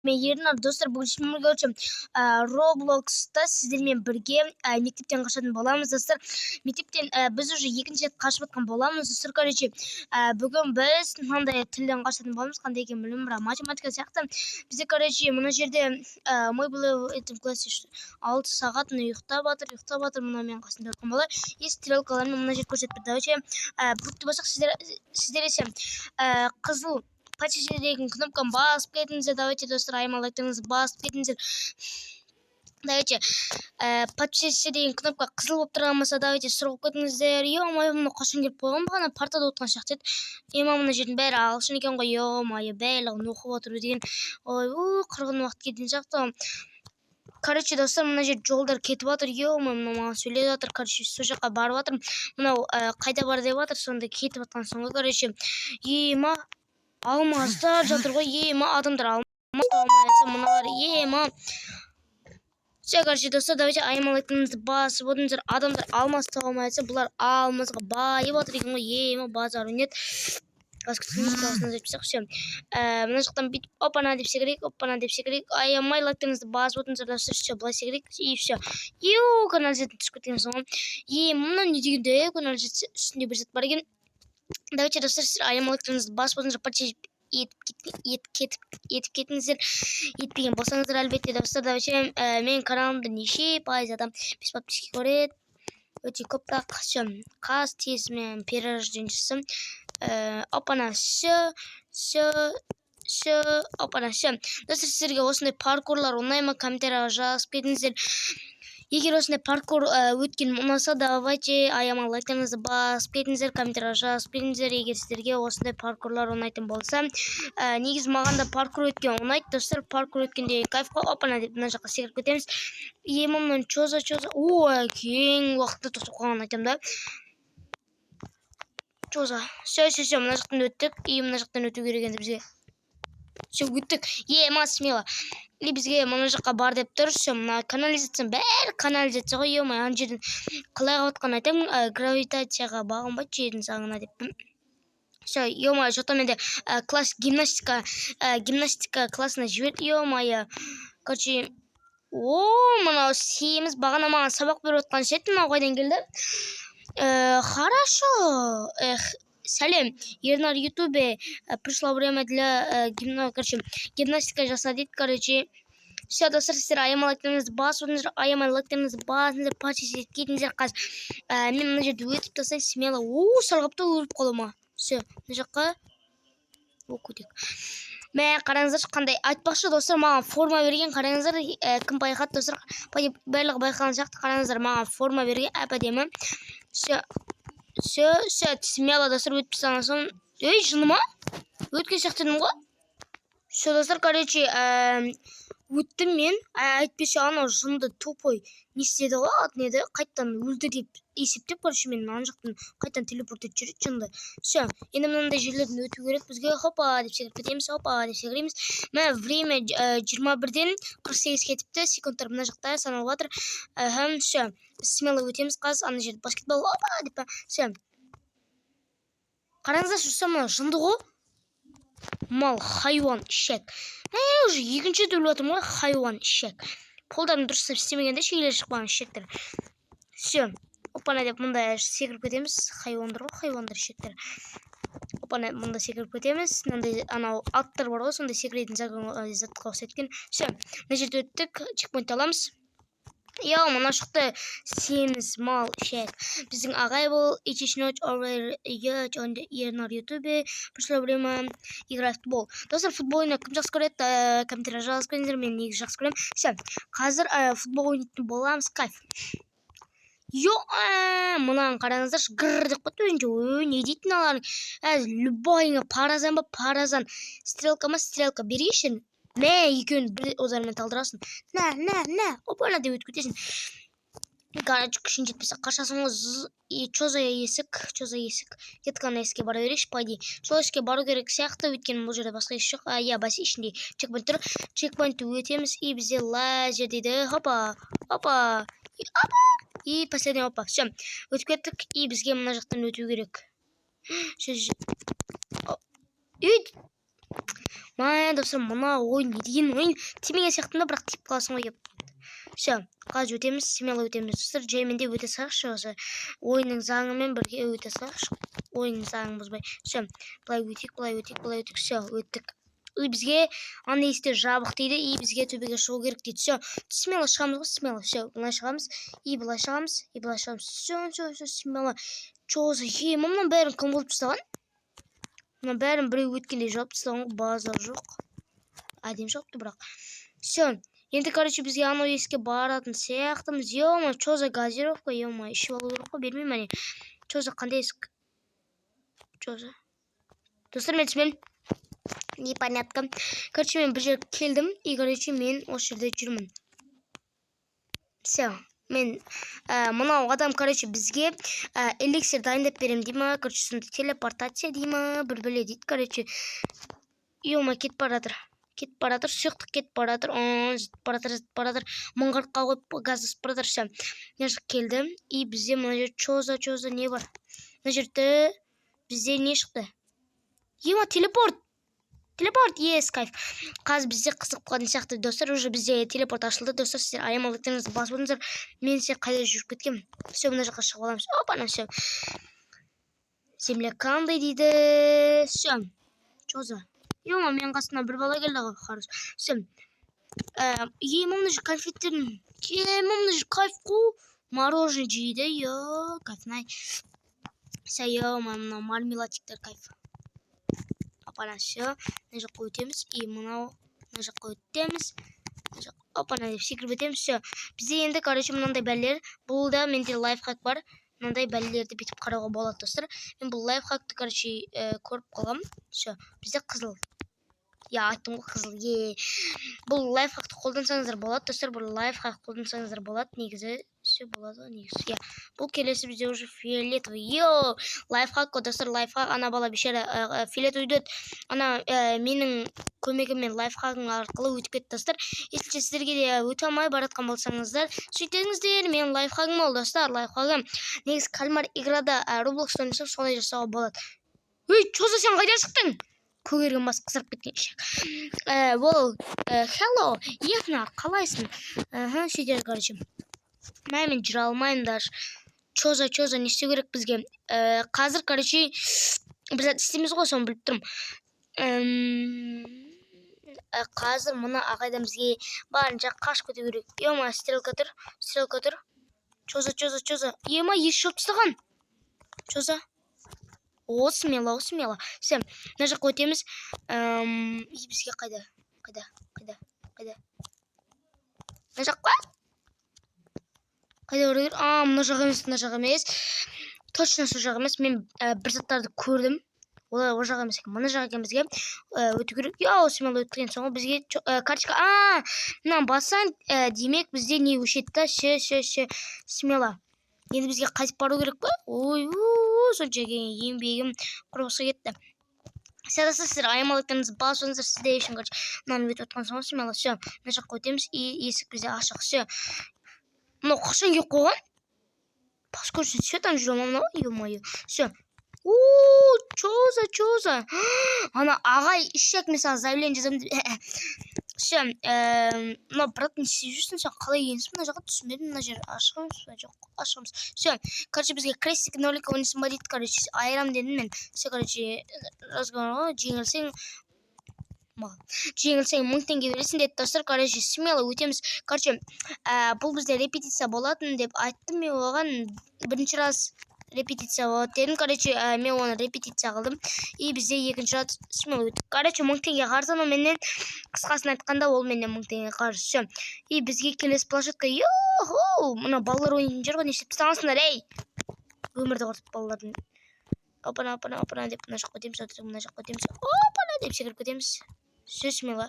Мен Ернар достар, бүгін сіздерге Roblox'та сіздермен бірге мектептен қашатын боламыз достар. Мектептен біз уже екінші рет қашып жатқан боламыз достар. Короче, бүгін біз мынандай тілден қашатын боламыз. Қандай екенін білмеймін, бірақ математика сияқты. Бізде короче мына жерде мы были в этом классе 6 сағат ұйықтап жатыр. Мына мен қасында жатқан бала. И стрелкалармен мына жерді көрсетіп берді. Короче, бүгін болсақ сіздер есе қызыл почти деген кнопканы басып кетіңіздер. Давайте достар, аймалайтыңыз басып кетіңіздер. Давайте подписаться деген кнопка қызыл болып тұрған болса, давайте сұрап кетіңіздер. Ё-моё, мына қашан келіп қойған бағана партада отырған сияқты еді. Мына жердің бәрі ағылшын екен ғой. Ё-моё, барлығын оқып отыр деген. Ой, қырғын уақыт кеткен сияқты. Короче, достар, мына жер жолдар кетіп жатыр. Ё-моё, маған сөйлеп жатыр. Короче, сол жаққа барып жатырмын. Мынау қайда бар деп жатыр, сонда кетіп жатқан соң ғой. Короче, алмаздар жатыр ғой. Адамдар алмаз алмайатса, мыналар Все, короче, достар, давайте аймалайтыңызды басып отырыңыздар. Адамдар алмаз алмайатса, бұлар алмазға байып отыр екен ғой. Базар нет. Газ күтіңіз қаласына жетпесек. Все. Мына жақтан бүйтіп опана деп секірейік. Аймалайтыңызды басып отырыңыздар достар. Все, былай секірейік. И все. Канализация түсіп кеткен соң. Мына не дегенде канализация үстінде бір зат бар екен. Давайте достар, аймалайтыңызды басып отырыңыздар. Почти етіп кетіңіздер. Етпеген болсаңыздар әлбетте достар. Давайте менің каналымда неше пайыз адам бес подписки көреді. Өте көп та. Қаз тезімен перерождение жасым. Опана, все. Опана, все. Достар, сіздерге осындай паркурлар ұнай ма, комментарияға жазып кетіңіздер. Егер осындай паркур өткен ұнаса, давайте аймалайтыңызды басып кетіңіздер, комментарияға жазып кетіңіздер. Егер сіздерге осындай паркурлар ұнайтын болса, негіз маған да паркур өткен ұнайды достар. Паркур өткенде кайф қой. Опана деп мына жаққа секіріп кетеміз. Мынаны чоза. Ой, кең уақытта тоқтап қалғанын айтамын да. Чоза. Все, мына жақтан өттік. Мына жақтан өту керек енді бізге. Все, өттік. Смело. И бізге мына жаққа бар деп тұр. Все, мына канализацияның бәрі канализация ғой. Ана жерден қалай қабатқан айтамын, гравитацияға бағынбайды жердің заңына деп. Все, жоқтан менде класс гимнастика классына жіберді. Короче, мынау семіз бағана маған сабақ беріп отқан шет, мынау қайдан келді? Хорошо. Сәлем, Ернар ютубе пришло время для гимнастика жаса дейді, короче. Все, достар, сіздер аймалайтыңызды басып отырыңыздар, почти кетіңіздер қазір. Мен мына жерді өтіп тастайын, смело. Сарғапта өріп қалыма. Все, мына жаққа. Көтек. Мә, қараңыздар, қандай айтпақшы достар, маған форма берген, қараңыздар, кім байқады достар, барлығы байқаған сияқты, қараңыздар, маған форма берген, әп-әдемі. Все, смело достар, өтіп санасын. Жыныма? Өткен сияқтыдым ғой? Все, достар, короче, өттім мен, әйтпесе анау жынды тупой не істеді ғой, еді, қайттан өлді деп есептеп, короче, мен ана жақтан қайттан телепорт етіп жүреді жынды. Все, енді мынандай жерлерден өту керек бізге. Хопа деп секіріп кетеміз, Мә, время 21-ден 48 кетіпті, секундтар мына жақта саналып жатыр. Все, смело өтеміз қазір, ана жерде баскетбол, деп. Все. Қараңыздар, жүрсем мына жынды ғой. Мал, хайуан, ішек. Уже екінші төлі атым ғой, хайуан, ішек. Қолдарын дұрыстап істемегенде шегелер шықпаған ішектер. Все. Опана деп мұнда секіріп кетеміз. Хайуандар ғой, хайуандар, ішектер. Опана мұнда секіріп кетеміз. Анау аттар бар ғой, сонда секіретін затқа ұқсайтын. Все. Мына жерде өттік, чекпоинт аламыз. Мына шықты семіз мал ішек. Біздің ағай бол, ночь overyet on Ернар ютубе. Пришло время играть в футбол. Достар, футбол ойнап кім жақсы көреді? Комментария жазып кетіңіздер, мен негізі жақсы көремін. Все, қазір футбол ойнайтын боламыз, кайф. Мынаны қараңыздар, грррр деп қойды өзінше. Не дейтін алар? Любойыңа паразан ба, паразан. Стрелка ма, стрелка. Берейшін. Мә, екеуін бір озармен талдырасың. Нә, опана деп өтіп кетесің. Короче, күшін жетпесе қашасың ғой. Чоза есік. Кетқан есікке бара берейікші, пайди. Сол есікке бару керек сияқты, өйткені бұл жерде басқа еш жоқ. Бәсе ішінде чекпоинт тұр. Чекпоинтты өтеміз, и бізде лазер дейді. Хопа. И последний опа. Все, өтіп кеттік, и бізге мына жақтан өту керек. Мә достар, мына ойын не деген ойын? Тимеген сияқтында, бірақ тиіп қаласың ғой деп. Все, қазір өтеміз, смело өтеміз достар. Жаймен де өте салайықшы, осы ойынның заңымен бірге өте салайықшы. Ойынның заңын бұзбай. Все, былай өтейік. Все, өттік. И бізге ана есте жабық дейді, и бізге төбеге шығу керек дейді. Все, смело шығамыз ғой, смело. Все, былай шығамыз, и былай шығамыз. Все, смело. Чоза, мұның бәрін кім болып тастаған? Мұның бәрін біреу өткенде жауып тастаған, база жоқ. Әдем жоқты бірақ. Все, енді, короче, бізге анау еске баратын сияқтымыз. Ё-ма, чоза газировка, ё-ма, ішіп алу керек қой, бермей мәне. Чоза қандай есік? Чоза. Достар, мен түсімен непонятка. Короче, мен бір жер келдім, и, короче, мен осы жерде жүрмін. Все, мен мынау адам, короче, бізге эликсир дайындап берем дейма, короче, сонда телепортация дейма, бір біле дейді, короче. Ё-ма, кетіп баратыр, сұйықтық кетіп баратыр, зітіп баратыр, мұңғыртқа қойып газды сып баратыр, все. Мына жер келді, и бізде мына жер чоза, не бар? Мына жерде бізде не шықты? Ема, телепорт, ес, кайф. Қазір бізде қызық болған сияқты, достар, уже бізде телепорт ашылды, достар, сіздер аямалықтарыңызды басып отырыңыздар. Мен сіздер қайда жүріп кеткем? Все, мына жаққа шығып аламыз. Опа, все. Земля қандай дейді? Все. Чоза. Ема, мен қасына бір бала келді ғой, қарыз. Все. Мына жер конфеттерін. Мына жер кайф қу. Мороженое жейді, ё, кайфнай. Все, ема, мына мармеладиктер кайф. Опана, все. Мына жаққа өтеміз. И мына жаққа өтеміз. Опана, деп секіріп өтеміз. Все. Бізде енді, короче, мынандай бәлелер. Бұл да менде лайфхак бар. Мынандай бәлелерді бетіп қарауға болады, достар. Мен бұл лайфхакты, короче, көріп қалам. Все. Бізде қызыл. Я айттым ғой, қызыл. Бұл лайфхакты қолдансаңыздар болады, достар. Бұл лайфхак қолдансаңыздар болады. Негізі все болады, негізі. Бұл келесі бізде уже фиолетовый. Йо, лайфхак қой, достар, лайфхак. Ана бала бешері фиолетовый дөт. Ана менің көмегіммен лайфхагың арқылы өтіп кетті, достар. Есілше сіздерге де өте алмай баратқан болсаңыздар, сөйтіңіздер, мен лайфхагым ол, достар, лайфхагым. Негіз кальмар играда Roblox ойнасақ солай жасауға болады. Ой, чоза, сен қайда шықтың? Көгерген бас қысырып кеткен шек. Hello, Ефнар, қалайсың? Сөйтер, короче. Мен жүре алмаймын даже. Чоза, не істеу керек бізге? Қазір, короче, біз істейміз ғой, соны біліп тұрмын. Қазір мұны ағайдан бізге барынша қашып кету керек. Ема, стрелка тұр. Чоза. Ема, еш жауып тастаған. Чоза. О, смело. Все, мына жаққа өтеміз. Бізге қайда? Мына жаққа? Қайда өрігер? Мына жақ емес. Точно сол жақ емес. Мен бір заттарды көрдім. Ол жақ емес. Мына жақ екен бізге өту керек. Яу, смело өткен соң бізге карточка. Мынаны бассаң, демек бізде не өшетті? Смело. Енді бізге қайтып бару керек па? Ой, сонша еңбегім құрғысы кетті. Сіздер аямалықтарыңызды басыңыздар, сізде ешін көрші. Мынаны өтіп отқан соң, смело. Все, мына жаққа өтеміз, и есік бізде ашық. Все. Мынау қашан келіп қойған? Бас көрсін, все, там жүрем, мынау. Ё-моё. Все. Чоза. Ана ағай ішек, мен саған заявление жазамын деп. Все, мынау брат, не істеп жүрсің, сен қалай енсің? Мына жаққа түсінбедім, мына жер ашығымыз. Все, короче, бізге крестик нолика ойнайсың ба дейді, короче, айырам дедім мен. Все, короче, разговор, жеңілсең 1000 теңге бересің деді, достар. Короче, смело өтеміз. Короче, бұл бізде репетиция болатын деп айттым мен оған. Бірінші раз репетиция болады дедім. Короче, мен оны репетиция қылдым. И бізде екінші раз смело өттік. Короче, 1000 теңге қарызым, менен қысқасын айтқанда ол менен 1000 теңге қарыз. Все. И бізге келесі планшетка. Йо-хо! Мына балалар ойнайтын жер ғой, не істеп тастағансыңдар, ей! Өмірді құртып балалардың. Опана деп мына жаққа өтеміз. Опана деп секіріп кетеміз. Все, смело.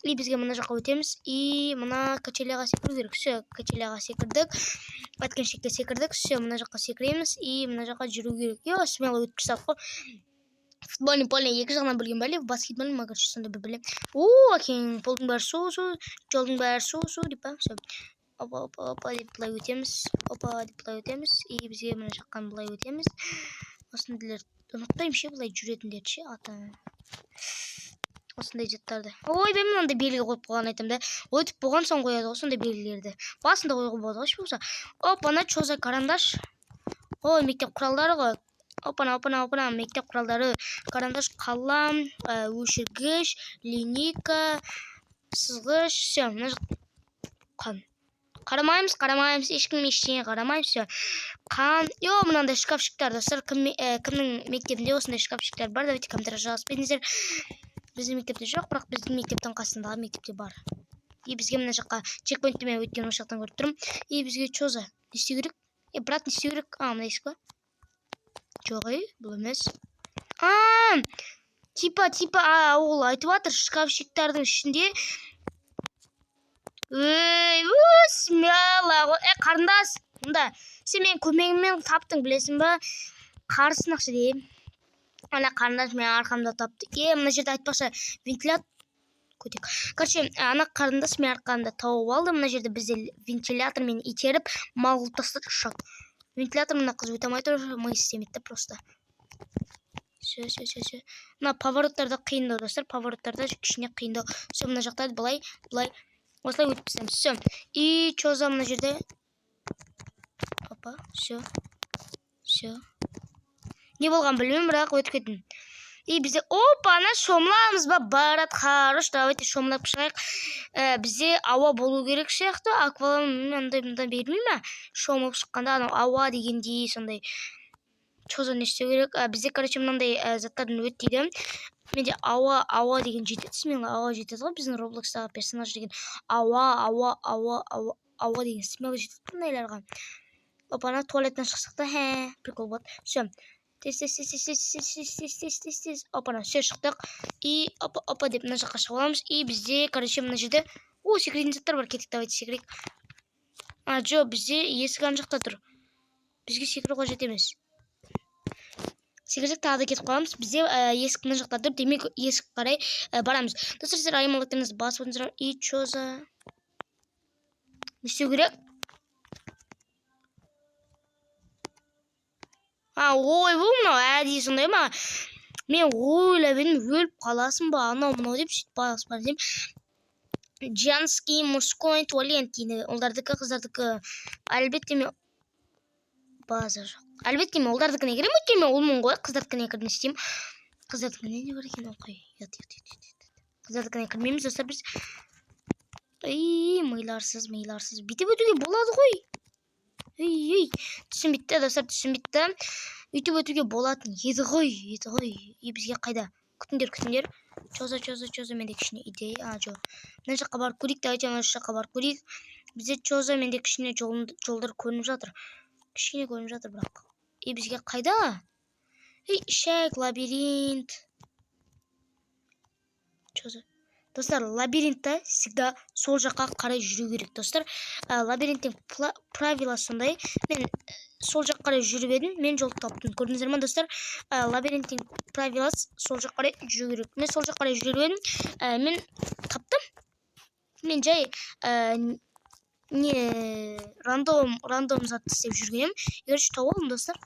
И бізге мына жаққа өтеміз. И мына качеляға секіру керек. Все, качеляға секірдік. Өткеншекке секірдік. Все, мына жаққа секіреміз. И мына жаққа жүру керек. Йо, смело өтіп кісап қой. Футбольный поле екі жағынан білген бәле. Баскетбол, магаршы сонда бір білем. Әкең, полдың бәрі су, жолдың бәрі су, деп па. Все. Опа, деп бұлай өтеміз. И бізге мына жаққан бұлай өтеміз. Осындайлар ұнатпаймын ше, бұлай жүретіндер ше, ата. осындай заттарды. Ойбай, мынандай белгі қойып қойған айтам да. Өтіп болған соң қояды осындай белгілерді. Басында қойуға болады ғой болса. Опана, чоза карандаш. Ой, мектеп құралдары ғой. Опана, мектеп құралдары. Карандаш, қалам, өшіргіш, линейка, сызғыш, все. Мына қан. Қарамаймыз, ешкім ештеңе қарамаймыз, все. Қан. Мынандай шкафчиктар, достар. Кімнің мектебінде осындай шкафчиктар бар? Давайте комментарий жазып беріңіздер. Біздің мектепте жоқ, бірақ біздің мектептің қасындағы мектепте бар. И бізге мына жаққа чекпоинтте мен өткен осы жақтан көріп тұрмын. И бізге чоза. Не істеу керек? Брат, не істеу керек? Мына есік па? Жоқ, бұл емес. Типа, ол айтып жатыр, шкафчиктардың ішінде. Смело. Қарындас, мұнда. Сен мен көмегіммен таптың, білесің ба? Қарсын ақшы дейм. Ана қарындас мен арқамда тапты. Мына жерде айтпақшы вентилятор көтек. Короче, ана қарындас мен арқамда тауып алды. Мына жерде бізде вентилятормен итеріп, мал қылып тастады шақ. Вентилятор мына қыз өте алмай тұр, мы істемейді просто. Все. Мына повороттарда қиындау, достар. Повороттарда кішіне қиындау. Все, мына жақта былай. Осылай өтіп тастаймыз. Все. И чоза мына жерде. Опа, все. Не болған білмеймін, бірақ өтіп кеттім. И бізде, ана шомыламыз ба, барат, хорош, давайте шомылап шығайық. Бізде ауа болу керек сияқты, акваланг мындай бермей ма? Шомылып шыққанда, ауа дегендей, сондай. Чоза не істеу керек? Бізде, короче, мынандай заттардың өттейді. Менде ауа деген жетеді, смело ауа жетеді ғой, біздің Роблокстағы персонаж деген ауа деген смело жетеді бұндайларға. Опана, туалеттен шықсақ та, прикол болады. Все. Тез. Опана, все шықтық. И опа деп мына жаққа шығып аламыз. И бізде, короче, мына жерде секретный заттар бар, кетік, давайте секірейік. Жо, бізде есік ана жақта тұр. Бізге секіру қажет емес. Секірсек тағы да кетіп қаламыз. Бізде есік мына жақта тұр. Демек есік қарай барамыз. Достар, сіздер аймалықтарыңызды басып отырыңыздар. И чоза. Не істеу керек? Бұл мынау әдейі сондай ма? Мен ойлап едім, өліп қаласың ба, анау деп сөйтіп басып дейм. Женский, мужской туалет дейді. Олардікі, қыздардікі. Әлбетте мен база жоқ. Әлбетте мен олардікіне керем, өткен мен олмын ғой, қыздардікіне кірдім істеймін. Қыздардікіне не бар екен, оқай. Қыздардікіне кірмейміз, достар біз. Миларсыз. Бүйтіп өтуге болады ғой. Түсінбетті, достар, түсінбетті. Үйтіп өтуге болатын еді ғой. Бізге қайда? Күтіндер. Чоза, менде кішіне идея. Жоқ. Мына жаққа барып көрейік, давайте мына жаққа барып көрейік. Бізде чоза, менде кішіне жолдар көрініп жатыр. Кішкене көрініп жатыр, бірақ. Бізге қайда? Шәк, лабиринт. Чоза. Достар, лабиринтта всегда сол жаққа қарай жүру керек, достар. Лабиринттің правила сондай. Мен сол жаққа қарай жүріп едім, мен жол таптым. Көрдіңіздер ме, достар? Лабиринттің правиласы сол жаққа қарай жүру керек. Мен сол жаққа қарай жүріп едім, мен таптым. Мен жай рандом затты істеп жүргенім. Егерші тауып алдым, достар.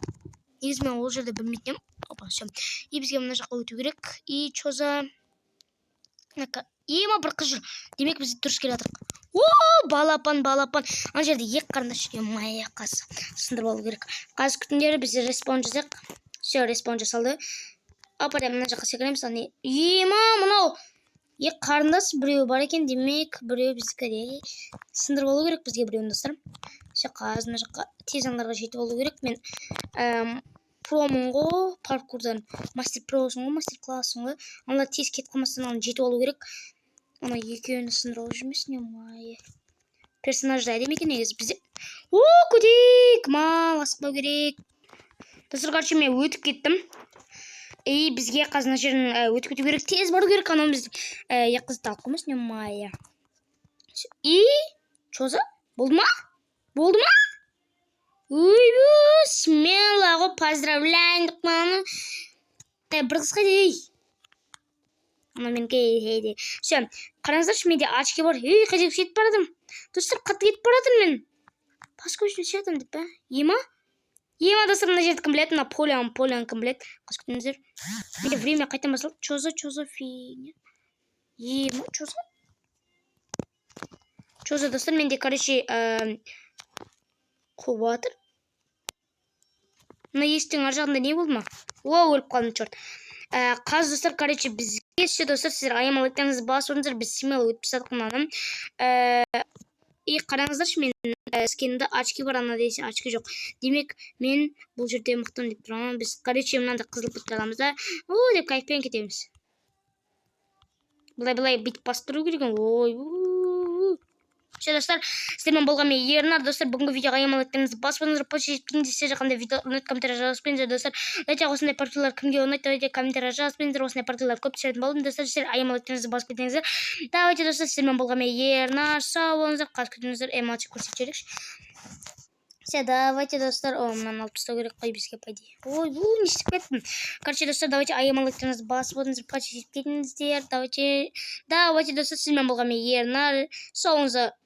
Негізі мен ол жерде білмейтінім. Опа, все. И бізге мына жаққа өту керек. И чоза. Бір қыз жүр. Демек бізде дұрыс келе жатырық. Балапан. Ана жерде екі қарындаш. Мая қасы. Сындырып алу керек. Қазір күтіндері бізде респаун жасақ. Все, респаун жасалды. Опа, мына жаққа секіреміз. Мынау. Екі қарындас біреу бар екен. Демек біреу біздікі. Сындырып алу керек бізге біреуін, достар. Все, қазір мына жаққа тез аңдарға жетіп алу керек. Мен промын ғой, паркурдан. Мастер просын ғой, мастер классың ғой. Ана тез кетіп қалмастан аны жетіп алу керек. Ана екеуіні сындырып алу жүрмесіне, май. Персонажды әдем екен негізі бізде. Көтек! Мал, асықпау керек. Достар, короче, мен өтіп кеттім. Бізге қазына жерін өтіп кету керек. Тез бару керек, анау біздің қызды алып қоймасіне, май. Чоза? Болды ма? Смело ғой, поздравляйын. Бір қызға дей. Все, қараңыздаршы, менде очки бар. Қайтеп кетіп барадым. Достар, қатты кетіп барадым мен. Басқа үшін сетім деп бе? Ема, достар, мына жерді кім біледі? Наполеон кім біледі? Қыз күтіңіздер. Менде время қайтан басылды. Чоза фигня. Что за достар менде, короче, кубатыр. Мына есіктің ар жағында не болды ма? О, өліп қалдым, черт. Қазір достар, короче, бізге все достар, сіздер аямал лайктарыңызды басып отырыңыздар, біз смело өтіп тастадық мынаны. И қараңыздаршы, мен скенімде очки бар, ана десе очки жоқ. Демек, мен бұл жерде мықтымын деп тұрамын. Біз, короче, мынандай қызыл путты аламыз да. О, деп кайфпен кетеміз. Былай бүйтіп бастыру керек. Ой, все достар, сіздермен болған мен Ернар. Достар, бүгінгі видеоға аямал лайктарыңызды басып отырыңыздар, почти жеткенде сіздер жақында видео ұнайды, комментарий жазыспеңіздер достар. Дайте осындай партиялар кімге ұнайды, давайте комментарий жазыспеңіздер, осындай партиялар көп түсіретін болдым достар. Сіздер аямал лайктарыңызды басып кетіңіздер. Давайте достар, сіздермен болған мен Ернар. Сау болыңыздар, қазір күтіңіздер, эмоци көрсетелікші. Все, давайте достар, мынаны алып тастау керек қой бізге пойди. Ой, не істеп кеттім. Короче, достар, давайте аямал лайктарыңызды басып отырыңыздар, почти жеткеніздер. Давайте достар, сіздермен болған мен Ернар. Сау болыңыздар.